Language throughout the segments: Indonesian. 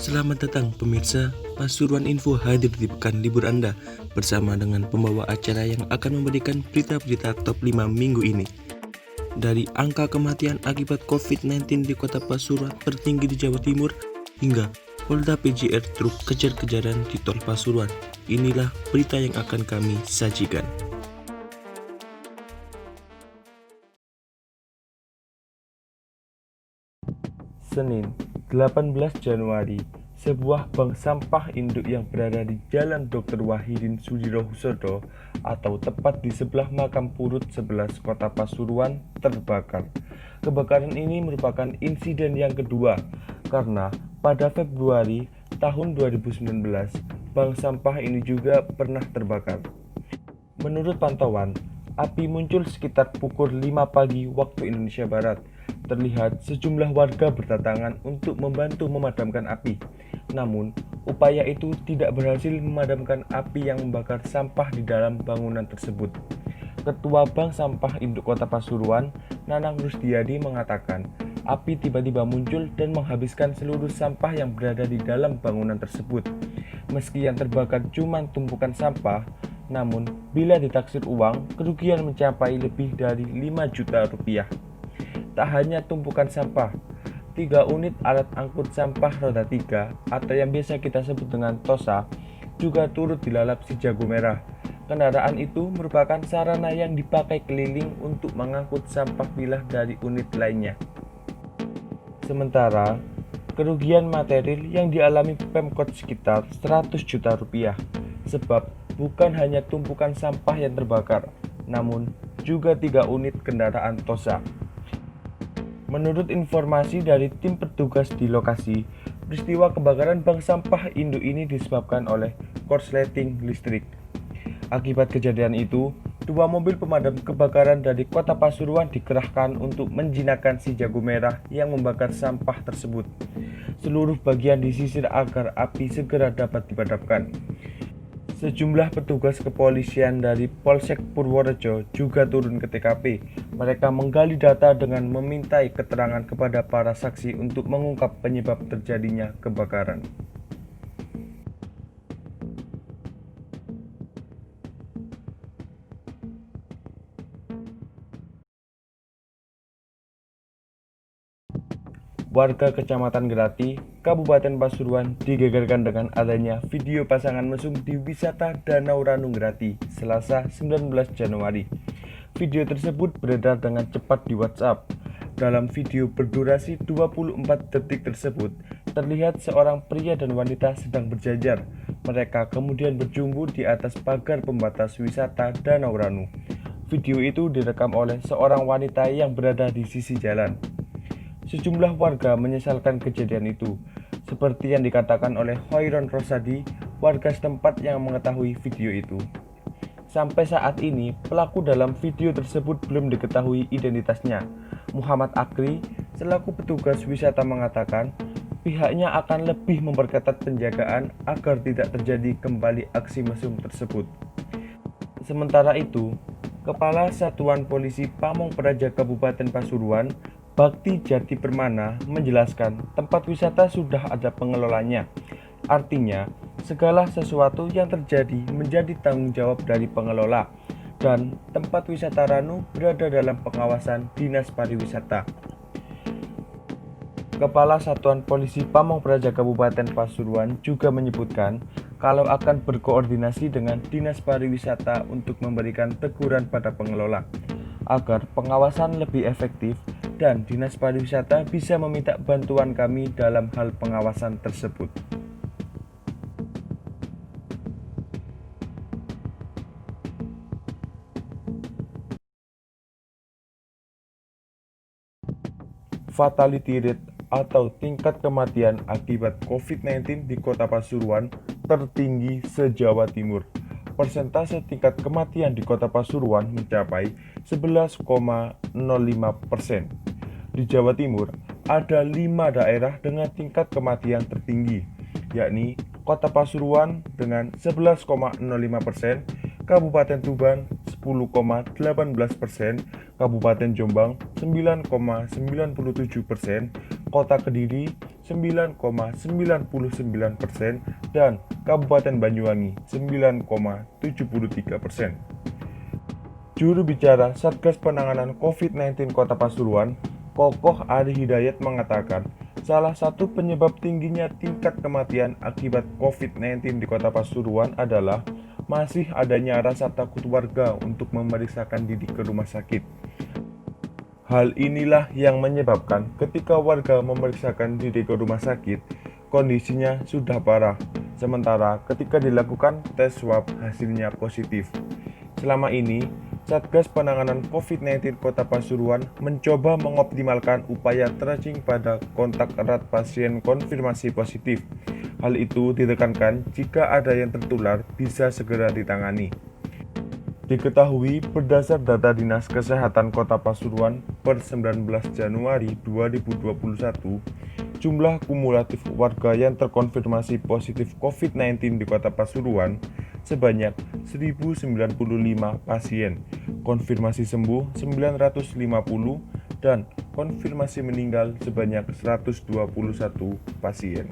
Selamat datang pemirsa, Pasuruan Info hadir di pekan libur Anda bersama dengan pembawa acara yang akan memberikan berita-berita top 5 minggu ini. Dari angka kematian akibat COVID-19 di kota Pasuruan tertinggi di Jawa Timur hingga Polda PJR truk kejar-kejaran di tol Pasuruan. Inilah berita yang akan kami sajikan. Senin, 18 Januari, sebuah bank sampah induk yang berada di Jalan Dr. Wahidin Sudirohusodo atau tepat di sebelah makam Purut 11 Kota Pasuruan terbakar. Kebakaran ini merupakan insiden yang kedua karena pada Februari tahun 2019 bank sampah ini juga pernah terbakar. Menurut pantauan, api muncul sekitar pukul 5 pagi waktu Indonesia Barat. Terlihat sejumlah warga berdatangan untuk membantu memadamkan api. Namun, upaya itu tidak berhasil memadamkan api yang membakar sampah di dalam bangunan tersebut. Ketua Bank Sampah Induk Kota Pasuruan, Nanang Rusdiadi mengatakan, api tiba-tiba muncul dan menghabiskan seluruh sampah yang berada di dalam bangunan tersebut. Meski yang terbakar cuma tumpukan sampah, namun bila ditaksir uang, kerugian mencapai lebih dari 5 juta rupiah. Tak hanya tumpukan sampah, 3 unit alat angkut sampah roda 3 atau yang biasa kita sebut dengan TOSA juga turut dilalap si jago merah. Kendaraan itu merupakan sarana yang dipakai keliling untuk mengangkut sampah pilah dari unit lainnya. Sementara, kerugian material yang dialami Pemkot sekitar 100 juta rupiah, sebab bukan hanya tumpukan sampah yang terbakar, namun juga 3 unit kendaraan TOSA. Menurut informasi dari tim petugas di lokasi, peristiwa kebakaran bank sampah induk ini disebabkan oleh korsleting listrik. Akibat kejadian itu, 2 mobil pemadam kebakaran dari kota Pasuruan dikerahkan untuk menjinakkan si jago merah yang membakar sampah tersebut. Seluruh bagian disisir agar api segera dapat dipadamkan. Sejumlah petugas kepolisian dari Polsek Purworejo juga turun ke TKP. Mereka menggali data dengan memintai keterangan kepada para saksi untuk mengungkap penyebab terjadinya kebakaran. Warga Kecamatan Grati, Kabupaten Pasuruan digegerkan dengan adanya video pasangan mesum di wisata Danau Ranu Grati, Selasa 19 Januari. Video tersebut beredar dengan cepat di WhatsApp. Dalam video berdurasi 24 detik tersebut, terlihat seorang pria dan wanita sedang berjajar. Mereka kemudian berjumpa di atas pagar pembatas wisata Danau Ranu. Video itu direkam oleh seorang wanita yang berada di sisi jalan. Sejumlah warga menyesalkan kejadian itu, seperti yang dikatakan oleh Hoiron Rosadi, warga setempat yang mengetahui video itu. Sampai saat ini, pelaku dalam video tersebut belum diketahui identitasnya. Muhammad Akri, selaku petugas wisata mengatakan, pihaknya akan lebih memperketat penjagaan agar tidak terjadi kembali aksi mesum tersebut. Sementara itu, Kepala Satuan Polisi Pamong Praja Kabupaten Pasuruan, Bakti Jati Permana menjelaskan tempat wisata sudah ada pengelolanya. Artinya, segala sesuatu yang terjadi menjadi tanggung jawab dari pengelola dan tempat wisata Ranu berada dalam pengawasan Dinas Pariwisata. Kepala Satuan Polisi Pamong Praja Kabupaten Pasuruan juga menyebutkan kalau akan berkoordinasi dengan Dinas Pariwisata untuk memberikan teguran pada pengelola agar pengawasan lebih efektif dan Dinas Pariwisata bisa meminta bantuan kami dalam hal pengawasan tersebut. Fatality rate atau tingkat kematian akibat COVID-19 di Kota Pasuruan tertinggi se-Jawa Timur. Persentase tingkat kematian di Kota Pasuruan mencapai 11,05%. Di Jawa Timur, ada 5 daerah dengan tingkat kematian tertinggi, yakni Kota Pasuruan dengan 11,05%, Kabupaten Tuban 10,18%, Kabupaten Jombang 9,97%, Kota Kediri 9,99%, dan Kabupaten Banyuwangi 9,73%. Juru bicara Satgas Penanganan COVID-19 Kota Pasuruan, Kokoh Ari Hidayat mengatakan, salah satu penyebab tingginya tingkat kematian akibat COVID-19 di Kota Pasuruan adalah masih adanya rasa takut warga untuk memeriksakan diri ke rumah sakit. Hal inilah yang menyebabkan ketika warga memeriksakan diri ke rumah sakit, kondisinya sudah parah, sementara ketika dilakukan tes swab hasilnya positif. Selama ini, Satgas Penanganan COVID-19 Kota Pasuruan mencoba mengoptimalkan upaya tracing pada kontak erat pasien konfirmasi positif. Hal itu ditekankan jika ada yang tertular bisa segera ditangani. Diketahui berdasar data Dinas Kesehatan Kota Pasuruan per 19 Januari 2021, jumlah kumulatif warga yang terkonfirmasi positif COVID-19 di Kota Pasuruan sebanyak 1.095 pasien, konfirmasi sembuh 950, dan konfirmasi meninggal sebanyak 121 pasien.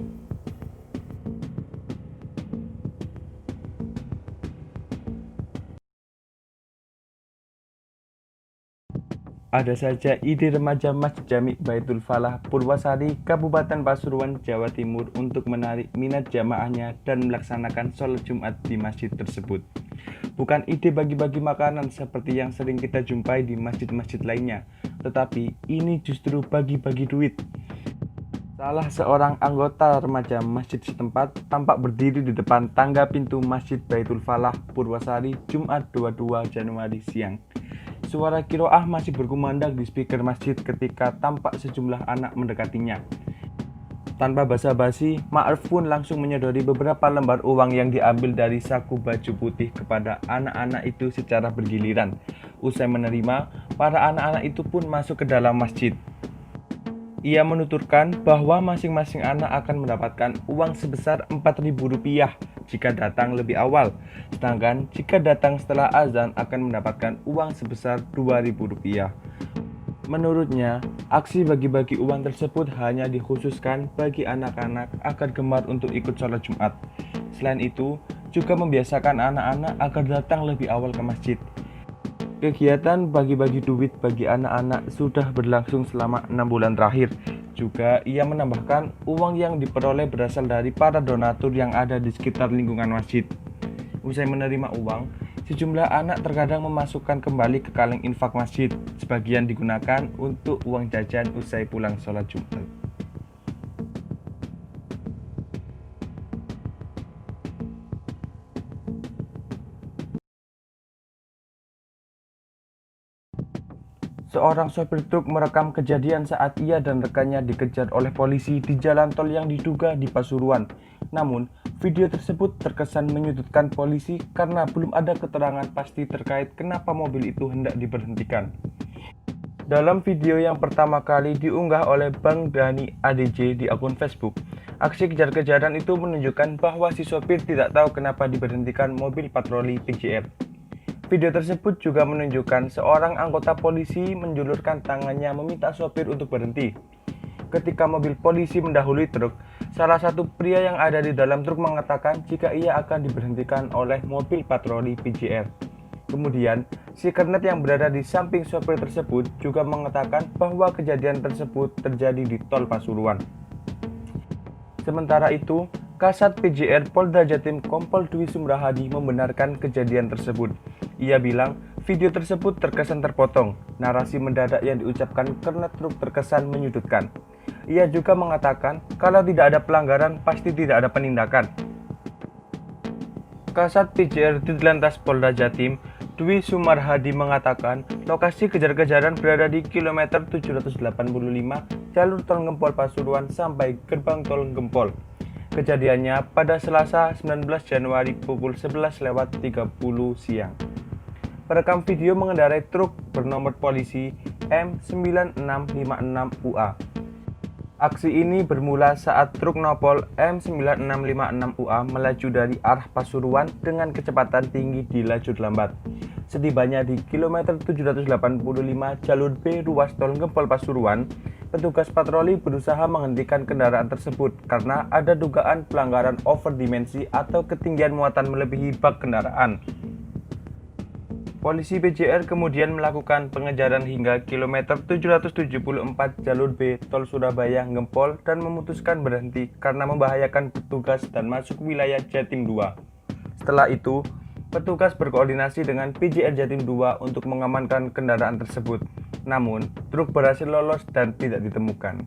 Ada saja ide remaja Masjid Jami Baitul Falah Purwasari, Kabupaten Pasuruan, Jawa Timur untuk menarik minat jamaahnya dan melaksanakan sholat Jumat di masjid tersebut. Bukan ide bagi-bagi makanan seperti yang sering kita jumpai di masjid-masjid lainnya, tetapi ini justru bagi-bagi duit. Salah seorang anggota remaja masjid setempat tampak berdiri di depan tangga pintu Masjid Baitul Falah Purwasari Jumat 22 Januari siang. Suara kiroah masih berkumandang di speaker masjid ketika tampak sejumlah anak mendekatinya. Tanpa basa-basi, Ma'ruf pun langsung menyodori beberapa lembar uang yang diambil dari saku baju putih kepada anak-anak itu secara bergiliran. Usai menerima, para anak-anak itu pun masuk ke dalam masjid. Ia menuturkan bahwa masing-masing anak akan mendapatkan uang sebesar Rp4.000 jika datang lebih awal, sedangkan jika datang setelah azan akan mendapatkan uang sebesar Rp2.000. Menurutnya, aksi bagi-bagi uang tersebut hanya dikhususkan bagi anak-anak agar gemar untuk ikut sholat Jumat. Selain itu, juga membiasakan anak-anak agar datang lebih awal ke masjid. Kegiatan bagi-bagi duit bagi anak-anak sudah berlangsung selama 6 bulan terakhir. Juga ia menambahkan uang yang diperoleh berasal dari para donatur yang ada di sekitar lingkungan masjid. Usai menerima uang, sejumlah anak terkadang memasukkan kembali ke kaleng infak masjid. Sebagian digunakan untuk uang jajan usai pulang sholat Jumat. Seorang sopir truk merekam kejadian saat ia dan rekannya dikejar oleh polisi di jalan tol yang diduga di Pasuruan. Namun, video tersebut terkesan menyudutkan polisi karena belum ada keterangan pasti terkait kenapa mobil itu hendak diberhentikan. Dalam video yang pertama kali diunggah oleh Bang Dani ADJ di akun Facebook, aksi kejar-kejaran itu menunjukkan bahwa si sopir tidak tahu kenapa diberhentikan mobil patroli PJR. Video tersebut juga menunjukkan seorang anggota polisi menjulurkan tangannya meminta sopir untuk berhenti. Ketika mobil polisi mendahului truk, salah satu pria yang ada di dalam truk mengatakan jika ia akan diberhentikan oleh mobil patroli PJR. Kemudian, si kernet yang berada di samping sopir tersebut juga mengatakan bahwa kejadian tersebut terjadi di tol Pasuruan. Sementara itu, Kasat PJR Polda Jatim Kompol Dwi Sumrahadi membenarkan kejadian tersebut. Ia bilang video tersebut terkesan terpotong, narasi mendadak yang diucapkan kernet truk terkesan menyudutkan. Ia juga mengatakan kalau tidak ada pelanggaran pasti tidak ada penindakan. Kasat PJR Ditlantas Polda Jatim Dwi Sumarhadi mengatakan lokasi kejar-kejaran berada di kilometer 785 jalur tol Gempol Pasuruan sampai gerbang tol Gempol. Kejadiannya pada Selasa 19 Januari pukul 11.30 siang. Perekam video mengendarai truk bernomor polisi M9656UA. Aksi ini bermula saat truk nopol M9656UA melaju dari arah Pasuruan dengan kecepatan tinggi di lajur lambat. Setibanya di kilometer 785 jalur B ruas tol Gempol Pasuruan, petugas patroli berusaha menghentikan kendaraan tersebut karena ada dugaan pelanggaran over dimensi atau ketinggian muatan melebihi bak kendaraan. Polisi PJR kemudian melakukan pengejaran hingga kilometer 774 jalur B tol Surabaya Gempol dan memutuskan berhenti karena membahayakan petugas dan masuk wilayah Jatim 2. Setelah itu, petugas berkoordinasi dengan PJR Jatim 2 untuk mengamankan kendaraan tersebut. Namun, truk berhasil lolos dan tidak ditemukan.